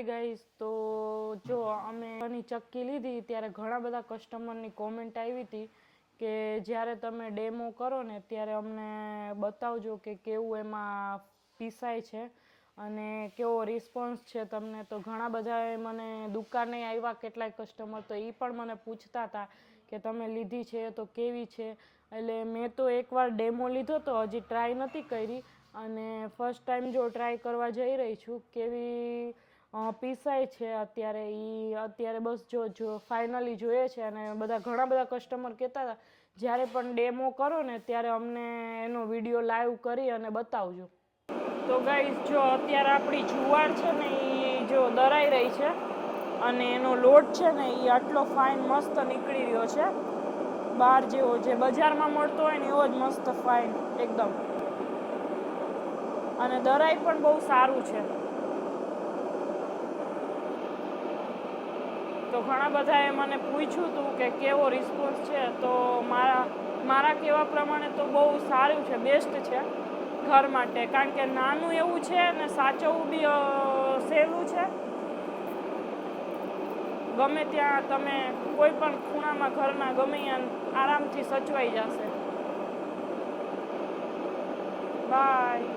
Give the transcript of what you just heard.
Guys, તો જો અમે ની ચક્કી લીધી ત્યારે ઘણા બધા કસ્ટમરની કોમેન્ટ આવી હતી કે જ્યારે તમે ડેમો કરો ને ત્યારે અમને બતાવજો કે કેવું એમાં પીસાય છે અને કેવો રિસ્પોન્સ છે તમને. તો ઘણા બધા મને દુકાને આવ્યા કેટલાય કસ્ટમર, તો એ પણ મને પૂછતા હતા કે તમે લીધી છે તો કેવી છે. એટલે મેં તો એકવાર ડેમો લીધો તો હજી ટ્રાય નથી કરી, અને ફર્સ્ટ ટાઈમ જો ટ્રાય કરવા જઈ રહી છું કેવી પીસાય છે અત્યારે બસ જો ફાઇનલી જોઈએ છે. અને ઘણા બધા કસ્ટમર કહેતા હતા જ્યારે પણ ડેમો કરો ને ત્યારે અમને એનો વિડીયો લાઈવ કરી અને બતાવજો. તો ગાઈસ, જો અત્યારે આપણી જુવાર છે ને એ જો દરાઈ રહી છે અને એનો લોટ છે ને એ આટલો ફાઇન મસ્ત નીકળી રહ્યો છે, બહાર જેવો જે બજારમાં મળતો હોય ને એવો જ મસ્ત ફાઇન એકદમ, અને દરાઈ પણ બહુ સારું છે. તો ઘણા બધાએ મને પૂછ્યું હતું કે કેવો રિસ્પોન્સ છે, તો મારા કહેવા પ્રમાણે તો બહુ સારું છે, બેસ્ટ છે ઘર માટે. કારણ કે નાનું એવું છે ને સાચવવું બી સહેલું છે. ગમે ત્યાં તમે કોઈ પણ ખૂણામાં ઘરના ગમે ત્યાં આરામથી સચવાઈ જશે. બાય.